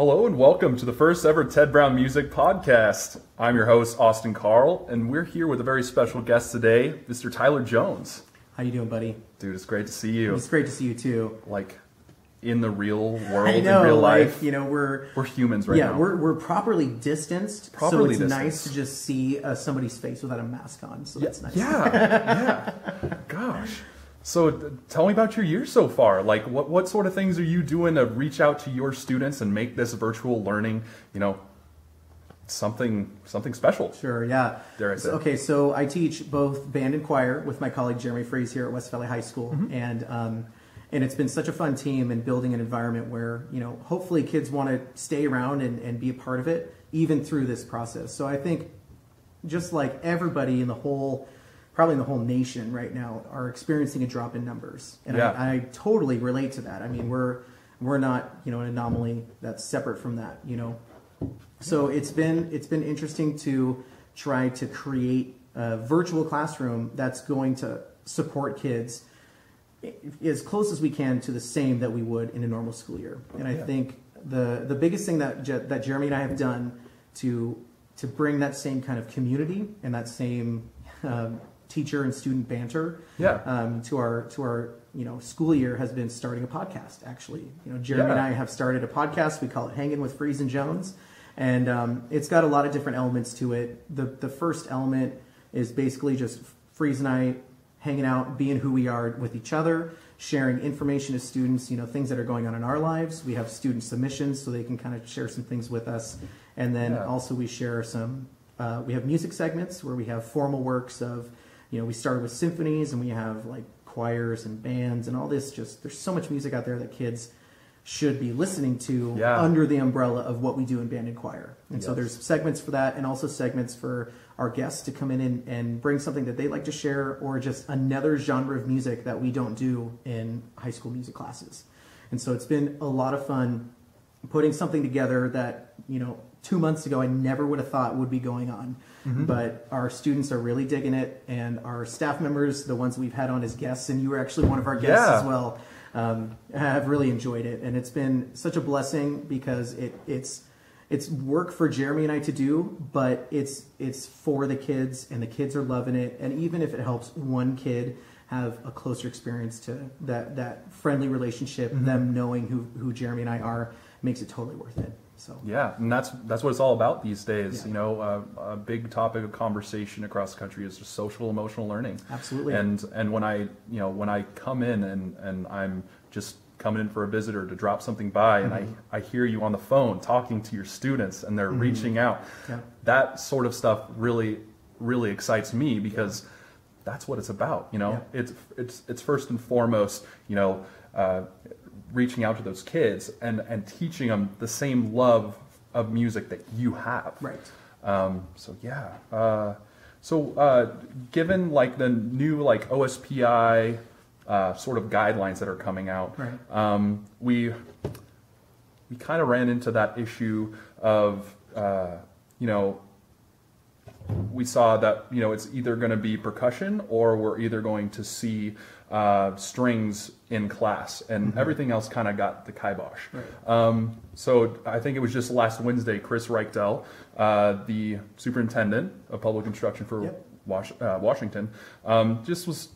Hello and welcome to the first ever Ted Brown Music Podcast. I'm your host, Austin Carl, and we're here with a very special guest today, Mr. Tyler Jones. How you doing, buddy? Dude, it's great to see you. It's great to see you too. Like, in the real world, I know, in real like, life. you know, we're humans right now. Yeah, we're properly distanced, so it's nice to just see somebody's face without a mask on, so that's nice. Yeah. Gosh. So tell me about your year so far. Like, what sort of things are you doing to reach out to your students and make this virtual learning, you know, something special? Sure, yeah. Dare I say. Okay, so I teach both band and choir with my colleague Jeremy Fries here at West Valley High School, and it's been such a fun team and building an environment where, you know, hopefully kids want to stay around and be a part of it, even through this process. So I think just like everybody in the whole, probably in the whole nation right now, are experiencing a drop in numbers. And yeah. I totally relate to that. I mean, we're not, you know, an anomaly that's separate from that, you know. So it's been interesting to try to create a virtual classroom that's going to support kids as close as we can to the same that we would in a normal school year. And I think the biggest thing that Jeremy and I have done to bring that same kind of community and that same teacher and student banter to our you know, school year has been starting a podcast. Actually, you know, Jeremy and I have started a podcast. We call it Hanging with Fries and Jones, and it's got a lot of different elements to it. The first element is basically just Fries and I hanging out, being who we are with each other, sharing information to students, you know, things that are going on in our lives. We have student submissions so they can kind of share some things with us, and then also we share some. We have music segments where we have formal works of. You know, we started with symphonies and we have like choirs and bands and all this. Just there's so much music out there that kids should be listening to under the umbrella of what we do in band and choir. And so there's segments for that, and also segments for our guests to come in and bring something that they like to share, or just another genre of music that we don't do in high school music classes. And so it's been a lot of fun putting something together that, you know, 2 months ago I never would have thought would be going on. But our students are really digging it, and our staff members, the ones we've had on as guests, and you were actually one of our guests as well, have really enjoyed it. And it's been such a blessing because it's work for Jeremy and I to do, but it's for the kids, and the kids are loving it. And even if it helps one kid have a closer experience to that friendly relationship, them knowing who Jeremy and I are, makes it totally worth it. So yeah, and that's what it's all about these days. You know, a big topic of conversation across the country is just social emotional learning. Absolutely. And when I come in and I'm just coming in for a visitor to drop something by, and I hear you on the phone talking to your students and they're reaching out, that sort of stuff really excites me, because that's what it's about. You know, it's first and foremost, you know, reaching out to those kids and teaching them the same love of music that you have. Right. Given like the new like OSPI sort of guidelines that are coming out, we kind of ran into that issue of you know, we saw that, you know, it's either going to be percussion or we're either going to see strings in class, and everything else kind of got the kibosh. So I think it was just last Wednesday, Chris Reichtel, the superintendent of public instruction for Washington, just was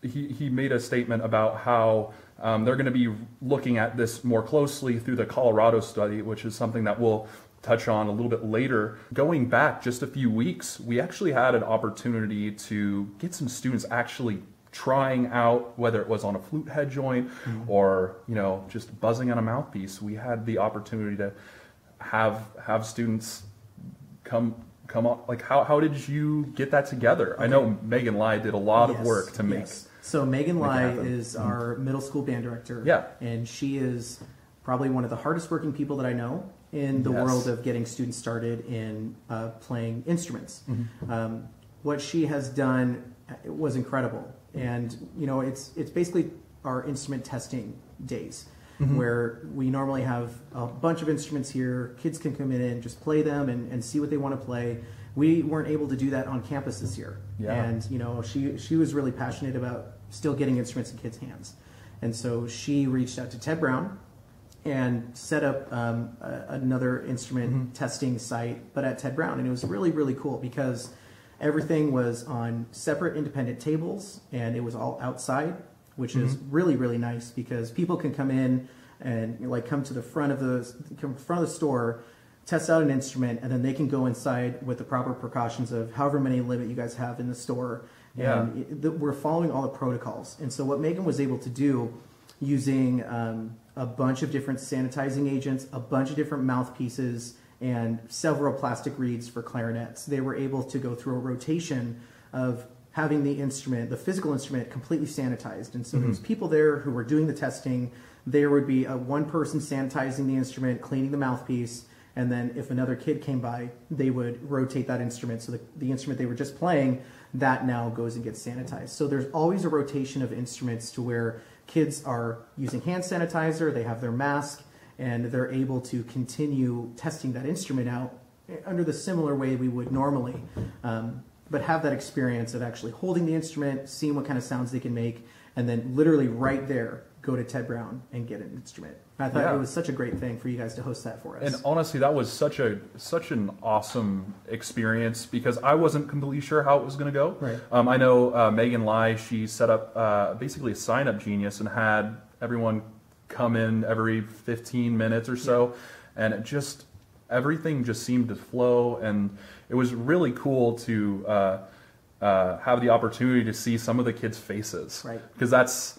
he made a statement about how they're going to be looking at this more closely through the Colorado study, which is something that we'll touch on a little bit later. Going back just a few weeks, we actually had an opportunity to get some students actually trying out, whether it was on a flute head joint or, you know, just buzzing on a mouthpiece. We had the opportunity to have students come up. Like, how did you get that together? I know Megan Lai did a lot of work to make. So Megan Lai is our middle school band director. And she is probably one of the hardest working people that I know in the world of getting students started in playing instruments. What she has done was incredible. And, you know, it's basically our instrument testing days, where we normally have a bunch of instruments here. Kids can come in and just play them and see what they want to play. We weren't able to do that on campus this year. And, you know, she was really passionate about still getting instruments in kids' hands. And so she reached out to Ted Brown and set up another instrument testing site, but at Ted Brown. And it was really, really cool because everything was on separate independent tables and it was all outside, which is really, really nice because people can come in and like come to the front of the store, test out an instrument, and then they can go inside with the proper precautions of however many limit you guys have in the store. Yeah. And we're following all the protocols. And so what Megan was able to do using a bunch of different sanitizing agents, a bunch of different mouthpieces, and several plastic reeds for clarinets, they were able to go through a rotation of having the instrument, the physical instrument, completely sanitized. And so there was people there who were doing the testing. There would be one person sanitizing the instrument, cleaning the mouthpiece, and then if another kid came by, they would rotate that instrument. So the instrument they were just playing, that now goes and gets sanitized. So there's always a rotation of instruments to where kids are using hand sanitizer, they have their mask, and they're able to continue testing that instrument out under the similar way we would normally. But have that experience of actually holding the instrument, seeing what kind of sounds they can make, and then literally right there, go to Ted Brown and get an instrument. I thought it was such a great thing for you guys to host that for us. And honestly, that was such an awesome experience because I wasn't completely sure how it was going to go. Right. I know Megan Lai, she set up basically a sign-up genius and had everyone come in every 15 minutes or so, and everything just seemed to flow, and it was really cool to have the opportunity to see some of the kids' faces. Right. Because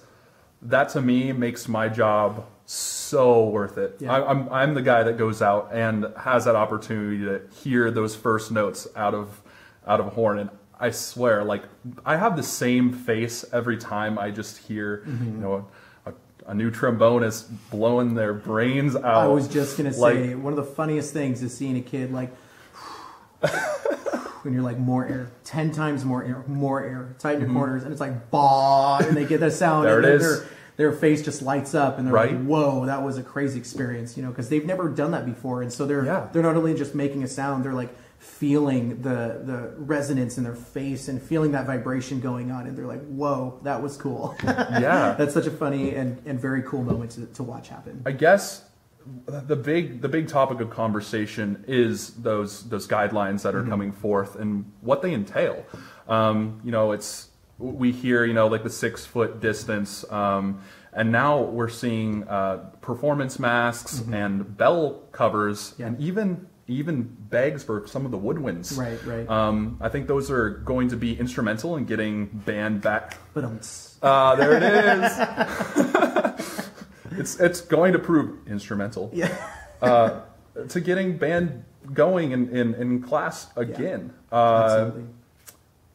that to me makes my job so worth it. Yeah. I'm the guy that goes out and has that opportunity to hear those first notes out of a horn, and I swear, like, I have the same face every time I just hear, you know, a new trombonist blowing their brains out. I was just gonna say, one of the funniest things is seeing a kid like, when you're like, more air, 10 times more air, tighten your corners, and it's like, bah, and they get that sound, there and it is. Their face just lights up, and they're like, whoa, that was a crazy experience, you know, because they've never done that before, and so they're not only just making a sound, they're like feeling the resonance in their face and feeling that vibration going on, and they're like, whoa, that was cool. Yeah. That's such a funny and very cool moment to watch happen. I guess the big topic of conversation is those guidelines that are coming forth and what they entail. You know, we hear, you know, like the 6-foot distance, and now we're seeing performance masks and bell covers, and even bags for some of the woodwinds. Right. I think those are going to be instrumental in getting band back. There it is. It's going to prove instrumental. Yeah. To getting band going in class again. Absolutely.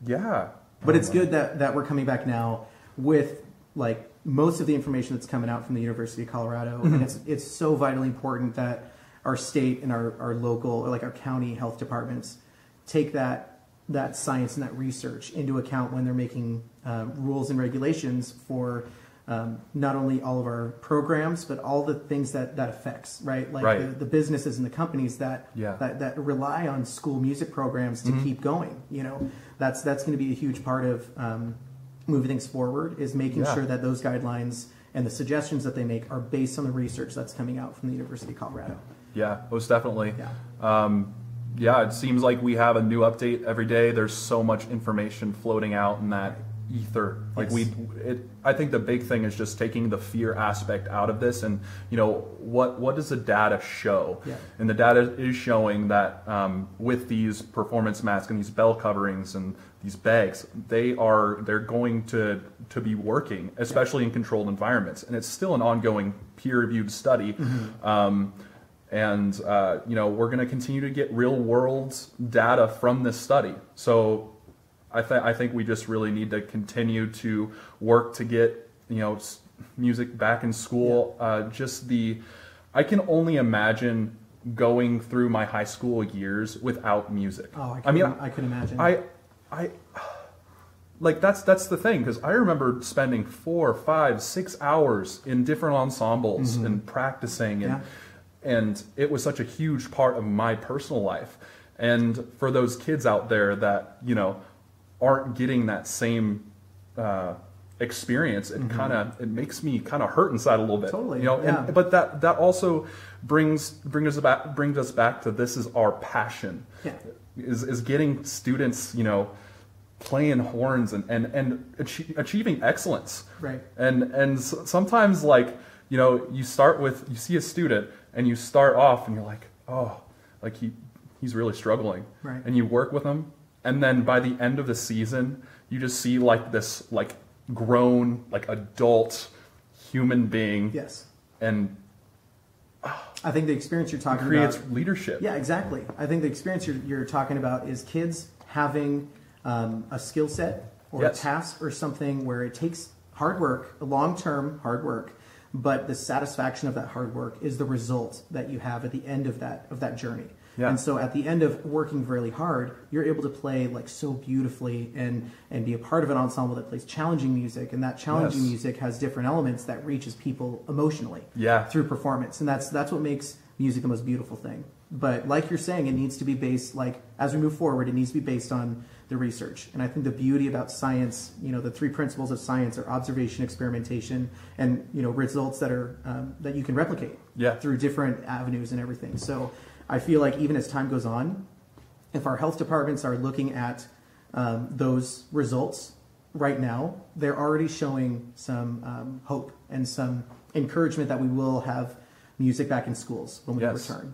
Yeah. But it's good that we're coming back now with like most of the information that's coming out from the University of Colorado, and it's so vitally important that our state and our local, or like our county health departments take that science and that research into account when they're making rules and regulations for not only all of our programs, but all the things that affects, right? Like the businesses and the companies that rely on school music programs to keep going. You know, that's going to be a huge part of moving things forward, is making sure that those guidelines and the suggestions that they make are based on the research that's coming out from the University of Colorado. Yeah, most definitely. Yeah. It seems like we have a new update every day. There's so much information floating out in that ether. Like I think the big thing is just taking the fear aspect out of this, and you know, what does the data show? And the data is showing that with these performance masks and these bell coverings and these bags, they're going to be working, especially in controlled environments, and it's still an ongoing peer-reviewed study. And you know, we're going to continue to get real-world data from this study. So I think we just really need to continue to work to get, you know, music back in school. I can only imagine going through my high school years without music. Oh, I can imagine. Like that's the thing, because I remember spending 4, 5, 6 hours in different ensembles and practicing, and it was such a huge part of my personal life. And for those kids out there that, you know, aren't getting that same experience, it it makes me kind of hurt inside a little bit. Totally. You know, Yeah. but that also brings us back to this is our passion. Yeah. Is getting students, you know, playing horns and achieving excellence. Right. And sometimes, like, you know, you see a student and you start off and you're like, oh, like he's really struggling. Right. And you work with him, and then by the end of the season, you just see like this like grown, like adult human being. Yes. And I think the experience you're talking creates about leadership. Yeah, exactly. I think the experience you're talking about is kids having a skill set or Yes. a task or something where it takes hard work, long-term hard work, but the satisfaction of that hard work is the result that you have at the end of that journey. Yeah. And so at the end of working really hard, you're able to play like so beautifully and be a part of an ensemble that plays challenging music, and that challenging Yes. music has different elements that reaches people emotionally Yeah. through performance. And that's what makes music the most beautiful thing. But like you're saying, it needs to be based, like as we move forward, it needs to be based on the research. And I think the beauty about science, you know, the three principles of science are observation, experimentation, and, you know, results that are that you can replicate Yeah. through different avenues and everything. So I feel like even as time goes on, if our health departments are looking at those results right now, they're already showing some hope and some encouragement that we will have music back in schools when we Yes. return.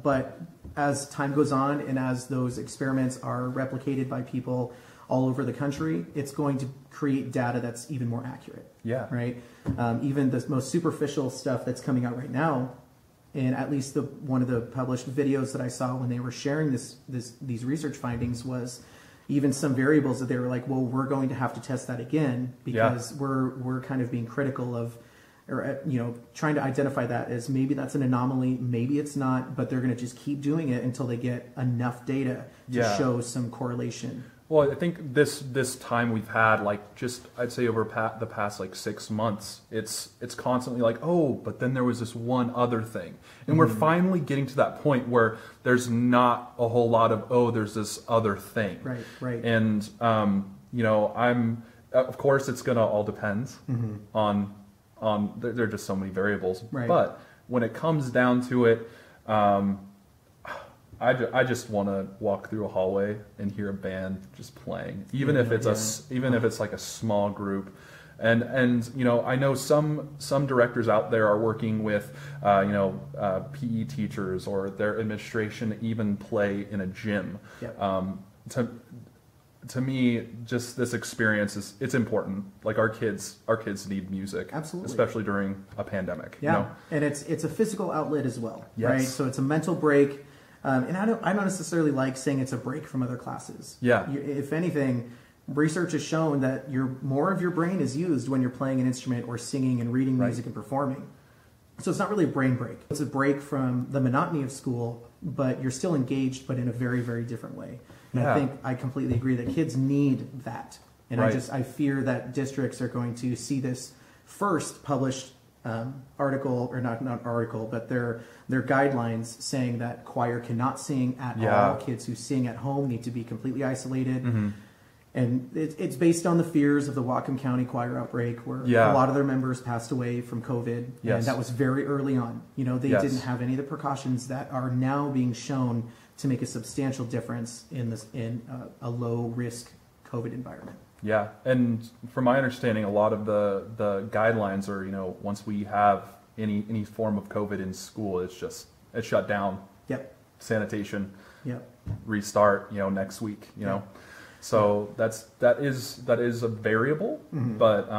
But as time goes on and as those experiments are replicated by people all over the country, it's going to create data that's even more accurate. Yeah. Right? Even the most superficial stuff that's coming out right now, and at least one of the published videos that I saw when they were sharing these research findings was even some variables that they were like, well, we're going to have to test that again because we're kind of being critical of, or, you know, trying to identify that as maybe that's an anomaly, maybe it's not, but they're going to just keep doing it until they get enough data to show some correlation. Well, I think this time we've had, like, just I'd say over the past like 6 months, it's constantly like, oh, but then there was this one other thing, and we're finally getting to that point where there's not a whole lot of, oh, there's this other thing, Right. And you know, of course it's gonna all depend on there are just so many variables, Right. but when it comes down to it, I just want to walk through a hallway and hear a band just playing, even if it's even if it's like a small group, and you know, I know some directors out there are working with you know, PE teachers or their administration to even play in a gym. Yep. To me, just this experience it's important. Like our kids need music, Absolutely. especially during a pandemic. Yeah, You know? and it's a physical outlet as well, Yes. right? So it's a mental break. And I don't necessarily like saying it's a break from other classes. Yeah. If anything, research has shown that more of your brain is used when you're playing an instrument or singing and reading music and performing. So it's not really a brain break. It's a break from the monotony of school, but you're still engaged, but in a very, very different way. And I think I completely agree that kids need that. And I fear that districts are going to see this first published article, or not article, but their guidelines saying that choir cannot sing at all. Kids who sing at home need to be completely isolated. And it's based on the fears of the Whatcom County choir outbreak, where a lot of their members passed away from COVID. And that was very early on. You know, they didn't have any of the precautions that are now being shown to make a substantial difference in a low risk COVID environment. Yeah, and from my understanding, a lot of the guidelines are, you know, once we have any form of COVID in school, it's shut down. Yep. Sanitation. Yep. Restart, you know, next week. You know, so that is a variable, but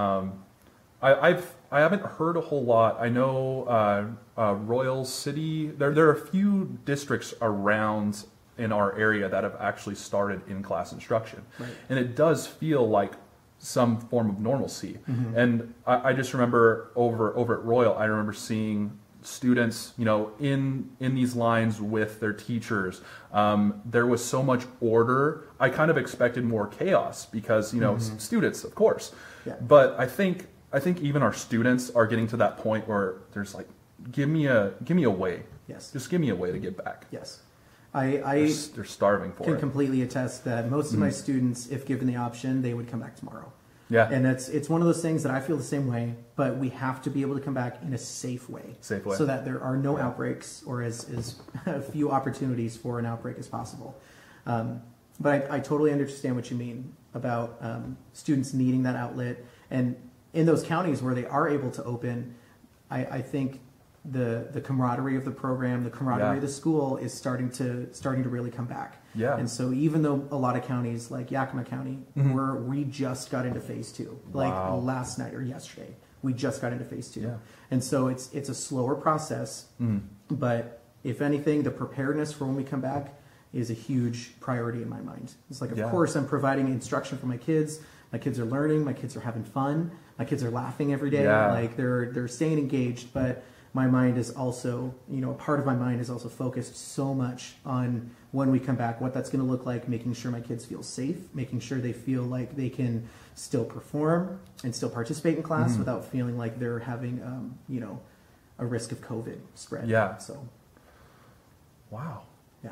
I haven't heard a whole lot. I know Royal City. There are a few districts around in our area that have actually started in-class instruction. Right. And it does feel like some form of normalcy. And I just remember over at Royal, I remember seeing students, you know, in these lines with their teachers. There was so much order. I kind of expected more chaos because, you know, students, of course. Yeah. But I think even our students are getting to that point where there's like, give me a way. Yes. Just give me a way to get back. Yes. They're starving for it. Can completely attest that most of my students, if given the option, they would come back tomorrow. Yeah. And it's one of those things that I feel the same way, but we have to be able to come back in a safe way. Safe way. So that there are no outbreaks or as few opportunities for an outbreak as possible. But I totally understand what you mean about students needing that outlet. And in those counties where they are able to open, I think the camaraderie of the program, the camaraderie of the school is starting to really come back. Yeah. And so even though a lot of counties like Yakima County, we just got into phase 2, like last night or yesterday, we just got into phase 2. Yeah. And so it's a slower process, but if anything, the preparedness for when we come back is a huge priority in my mind. It's like, of course, I'm providing instruction for my kids. My kids are learning. My kids are having fun. My kids are laughing every day. Yeah. Like they're staying engaged. But my mind is also, a part of my mind is also focused so much on when we come back, what that's going to look like, making sure my kids feel safe, making sure they feel like they can still perform and still participate in class without feeling like they're having, a risk of COVID spread. Yeah. So. Wow. Yeah.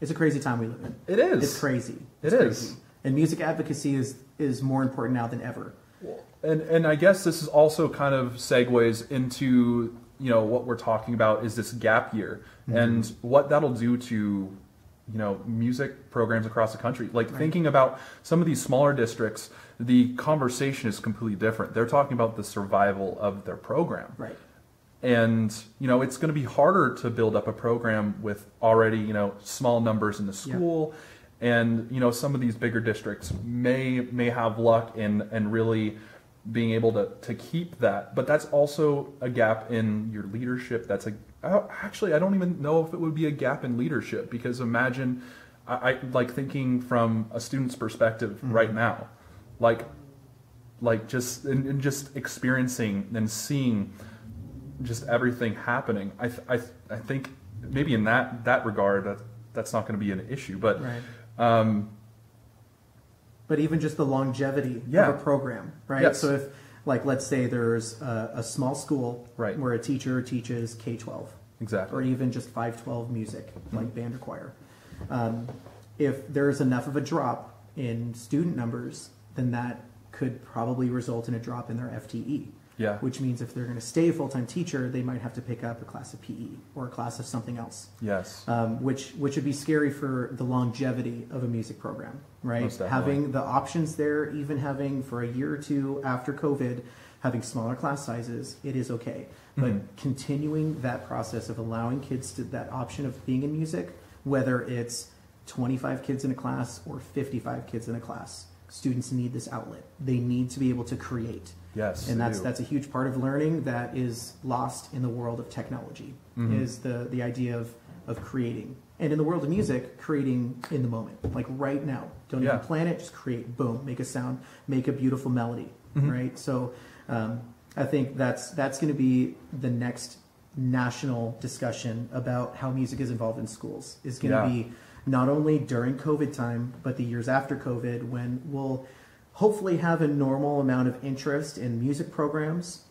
It's a crazy time we live in. It is. It's crazy. It is. Crazy. And music advocacy is more important now than ever. And I guess this is also kind of segues into, what we're talking about is this gap year and what that'll do to, music programs across the country. Like thinking about some of these smaller districts, the conversation is completely different. They're talking about the survival of their program. Right. And, it's going to be harder to build up a program with already, small numbers in the school. Yeah. And, some of these bigger districts may have luck in really being able to keep that. But that's also a gap in your leadership. Actually, I don't even know if it would be a gap in leadership, because imagine, I like thinking from a student's perspective right now, like just experiencing and seeing just everything happening. I think maybe in that regard that's not going to be an issue, but but even just the longevity of a program, right? Yes. So if, let's say there's a small school where a teacher teaches K-12, exactly, or even just 512 music, like band or choir. If there's enough of a drop in student numbers, then that could probably result in a drop in their FTE. Yeah. Which means if they're going to stay a full-time teacher, they might have to pick up a class of PE or a class of something else. Yes. Which would be scary for the longevity of a music program, right? Most definitely. Having the options there, even having for a year or two after COVID, having smaller class sizes, it is okay. But continuing that process of allowing kids that option of being in music, whether it's 25 kids in a class or 55 kids in a class, students need this outlet. They need to be able to create. Yes, and that's a huge part of learning that is lost in the world of technology, is the idea of creating. And in the world of music, creating in the moment, like right now. Don't even plan it, just create. Boom, make a sound, make a beautiful melody, right? So I think that's going to be the next national discussion about how music is involved in schools. Is going to be not only during COVID time, but the years after COVID, when we'll hopefully have a normal amount of interest in music programs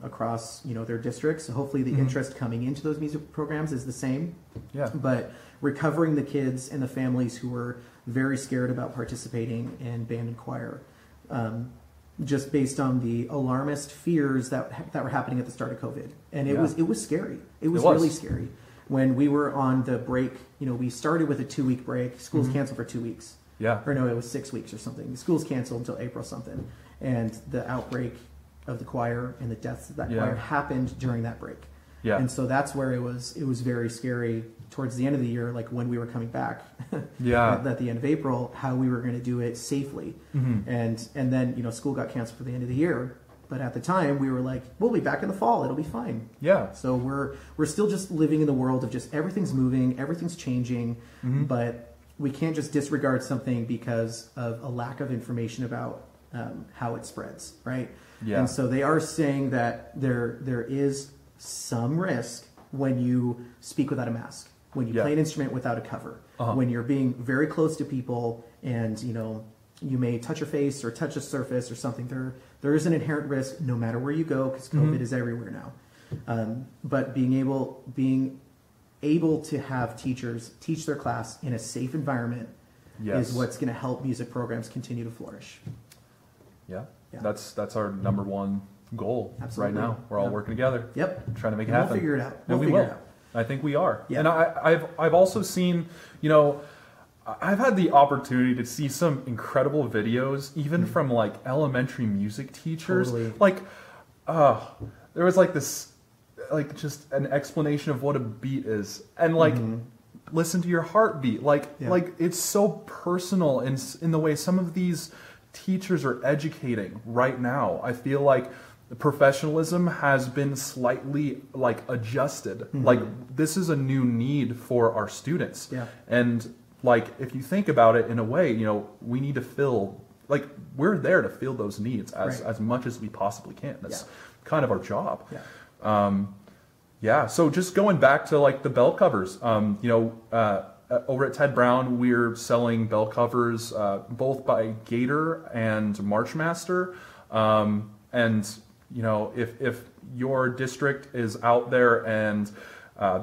across their districts. So hopefully the interest coming into those music programs is the same. Yeah. But recovering the kids and the families who were very scared about participating in band and choir, just based on the alarmist fears that were happening at the start of COVID. And it was scary. It was really scary. When we were on the break, we started with a 2-week break. Schools canceled for 2 weeks. Yeah. Or no, it was 6 weeks or something. The schools canceled until April something. And the outbreak of the choir and the deaths of that choir happened during that break. Yeah. And so that's where it was very scary towards the end of the year, like when we were coming back at the end of April, how we were going to do it safely. And then, school got canceled for the end of the year. But at the time we were like, we'll be back in the fall. It'll be fine. Yeah. So we're still just living in the world of just everything's moving, everything's changing, but we can't just disregard something because of a lack of information about how it spreads, right? Yeah. And so they are saying that there is some risk when you speak without a mask, when you play an instrument without a cover, when you're being very close to people and, you may touch your face or touch a surface or something. There is an inherent risk no matter where you go because COVID is everywhere now. But being able to have teachers teach their class in a safe environment is what's going to help music programs continue to flourish. Yeah. Yeah. That's our number one goal Absolutely. right now. We're all working together. Yep. Trying to make it And happen. we'll figure it out. And we figure will. it out. I think we are. Yeah. And I've also seen, you know, I've had the opportunity to see some incredible videos, even from like elementary music teachers. Totally. Like, there was like this, like just an explanation of what a beat is, and like listen to your heartbeat. Like, like it's so personal in the way some of these teachers are educating right now. I feel like the professionalism has been slightly like adjusted. Like this is a new need for our students. Yeah. And like if you think about it in a way, you know, we need to fill, like we're there to fill those needs as much as we possibly can. That's kind of our job. Yeah. Yeah. So just going back to like the bell covers, you know, over at Ted Brown, we're selling bell covers both by Gator and Marchmaster. And you know, if your district is out there and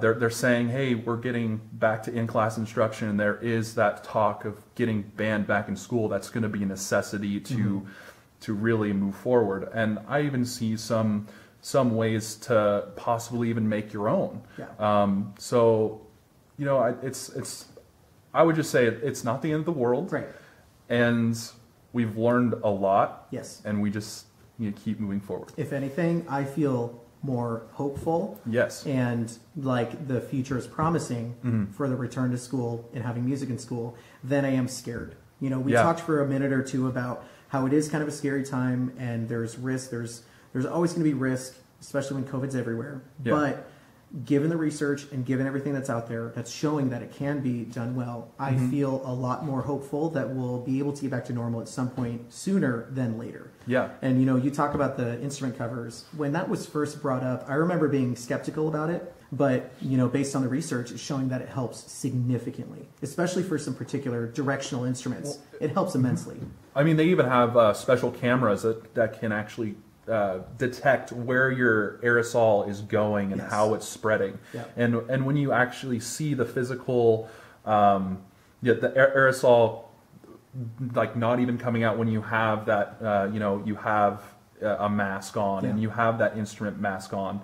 they're saying, hey, we're getting back to in-class instruction, and there is that talk of getting band back in school, that's going to be a necessity to really move forward. And I even see some ways to possibly even make your own. Yeah. So, you know, I would just say it's not the end of the world. Right. And we've learned a lot. Yes. And we just need to keep moving forward. If anything, I feel more hopeful. Yes. And like the future is promising for the return to school and having music in school than I am scared. You know, we talked for a minute or two about how it is kind of a scary time and there's risk. There's always going to be risk, especially when COVID's everywhere. Yeah. But given the research and given everything that's out there that's showing that it can be done well, I feel a lot more hopeful that we'll be able to get back to normal at some point sooner than later. Yeah. And, you know, you talk about the instrument covers. When that was first brought up, I remember being skeptical about it. But, you know, based on the research, it's showing that it helps significantly, especially for some particular directional instruments. It helps immensely. I mean, they even have special cameras that can actually detect where your aerosol is going and how it's spreading. Yeah. And when you actually see the physical, the aerosol like not even coming out when you have that, you know, you have a mask on and you have that instrument mask on.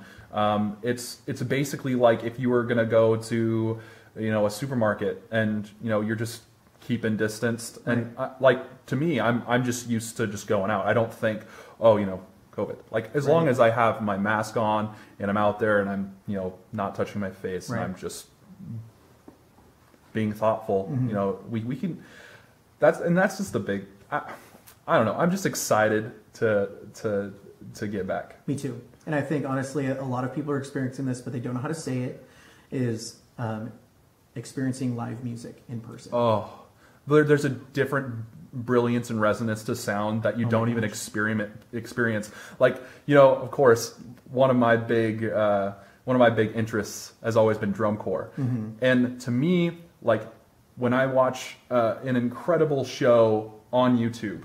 It's basically like if you were going to go to, you know, a supermarket and, you know, you're just keeping distanced. And like, to me, I'm just used to just going out. I don't think, oh, you know, COVID. Like as long as I have my mask on and I'm out there and I'm, you know, not touching my face and I'm just being thoughtful, you know, we can, that's just the big, I don't know. I'm just excited to get back. Me too. And I think honestly, a lot of people are experiencing this, but they don't know how to say it, is experiencing live music in person. Oh, there's a different brilliance and resonance to sound that you don't even experience. Like, you know, of course, one of my big interests has always been drum corps. And to me, like when I watch an incredible show on YouTube,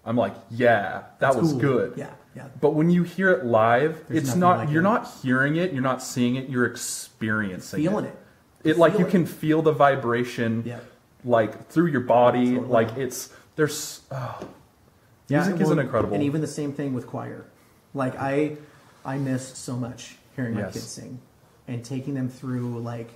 I'm like, yeah, that was good. Yeah, yeah. But when you hear it live, it's not, like you're not hearing it, you're not seeing it, you're experiencing feeling it. It like you can feel the vibration like through your body. Totally. Like music is an incredible. And even the same thing with choir. Like I missed so much hearing my kids sing and taking them through like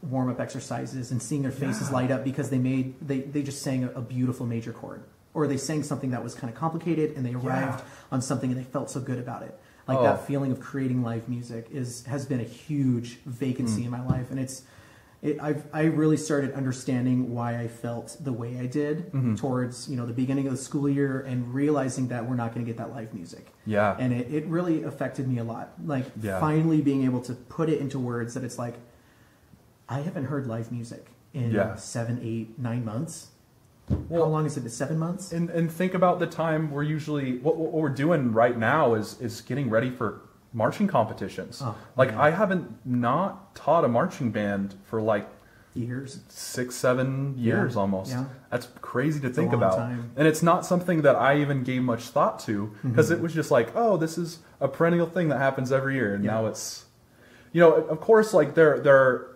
warm-up exercises and seeing their faces light up because they just sang a beautiful major chord, or they sang something that was kind of complicated and they arrived on something and they felt so good about it. Like that feeling of creating live music has been a huge vacancy in my life, and I really started understanding why I felt the way I did towards, you know, the beginning of the school year and realizing that we're not going to get that live music. Yeah. And it really affected me a lot. Like finally being able to put it into words that it's like, I haven't heard live music in 7, 8, 9 months. Well, how long has it been? 7 months? And think about the time we're usually, what we're doing right now is getting ready for marching competitions. I haven't not taught a marching band for like years, 6, 7 years almost. That's crazy to think about. Time. And it's not something that I even gave much thought to, because it was just like, oh, this is a perennial thing that happens every year. And now it's, you know, of course, like there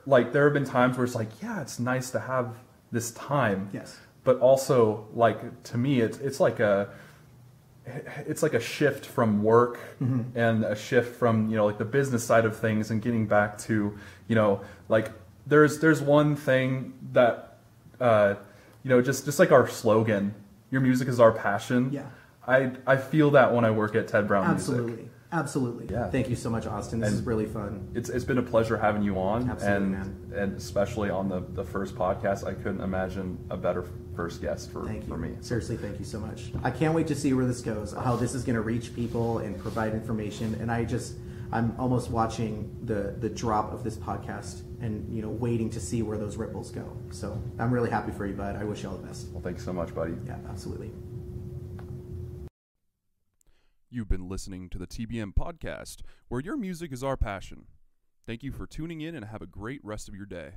have been times where it's like, yeah, it's nice to have this time. Yes. But also, like, to me, it's like it's like a shift from work and a shift from, you know, like the business side of things and getting back to, you know, like there's one thing that, you know, just like our slogan, your music is our passion. Yeah. I feel that when I work at Ted Brown Absolutely. Music. Absolutely. Yeah. Thank you so much, Austin. This is really fun. It's been a pleasure having you on. Absolutely, man. And especially on the first podcast, I couldn't imagine a better first guest for me. Seriously, thank you so much. I can't wait to see where this goes, how this is going to reach people and provide information. And I'm almost watching the drop of this podcast and, you know, waiting to see where those ripples go. So I'm really happy for you, bud. I wish you all the best. Well, thanks so much, buddy. Yeah, absolutely. You've been listening to the TBM podcast, where your music is our passion. Thank you for tuning in and have a great rest of your day.